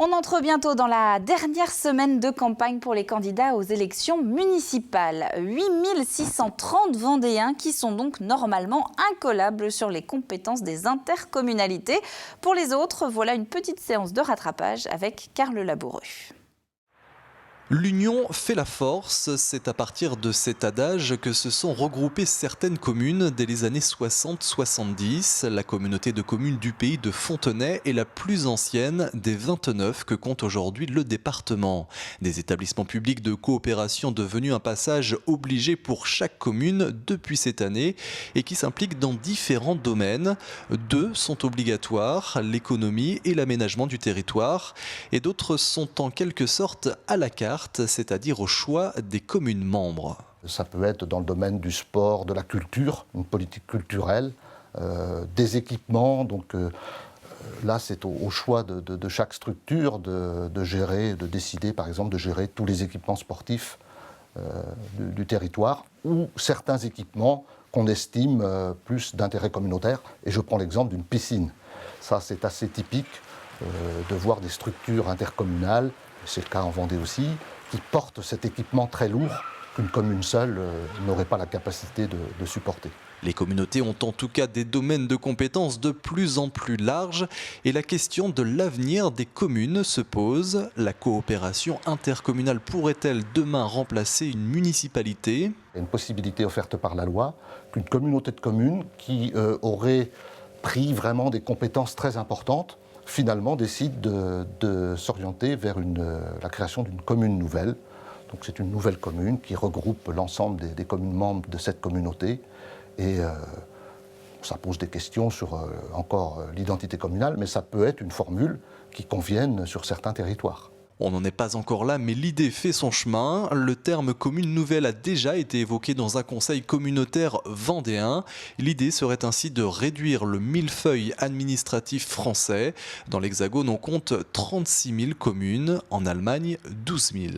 On entre bientôt dans la dernière semaine de campagne pour les candidats aux élections municipales. 8630 Vendéens qui sont donc normalement incollables sur les compétences des intercommunalités. Pour les autres, voilà une petite séance de rattrapage avec Karl Laboureux. L'union fait la force, c'est à partir de cet adage que se sont regroupées certaines communes dès les années 60-70. La communauté de communes du pays de Fontenay est la plus ancienne des 29 que compte aujourd'hui le département. Des établissements publics de coopération devenus un passage obligé pour chaque commune depuis cette année et qui s'impliquent dans différents domaines. 2 sont obligatoires, l'économie et l'aménagement du territoire, et d'autres sont en quelque sorte à la carte, c'est-à-dire au choix des communes membres. Ça peut être dans le domaine du sport, de la culture, une politique culturelle, des équipements. Donc là, c'est au choix de chaque structure de gérer, de décider par exemple de gérer tous les équipements sportifs du territoire ou certains équipements qu'on estime plus d'intérêt communautaire. Et je prends l'exemple d'une piscine. Ça, c'est assez typique de voir des structures intercommunales, c'est le cas en Vendée aussi, qui portent cet équipement très lourd qu'une commune seule n'aurait pas la capacité de supporter. Les communautés ont en tout cas des domaines de compétences de plus en plus larges et la question de l'avenir des communes se pose. La coopération intercommunale pourrait-elle demain remplacer une municipalité ? Il y a une possibilité offerte par la loi qu'une communauté de communes qui aurait pris vraiment des compétences très importantes finalement décide de s'orienter vers la création d'une commune nouvelle. Donc c'est une nouvelle commune qui regroupe l'ensemble des communes membres de cette communauté. Et ça pose des questions sur encore l'identité communale, mais ça peut être une formule qui convienne sur certains territoires. On n'en est pas encore là, mais l'idée fait son chemin. Le terme commune nouvelle a déjà été évoqué dans un conseil communautaire vendéen. L'idée serait ainsi de réduire le millefeuille administratif français. Dans l'Hexagone, on compte 36 000 communes, en Allemagne 12 000.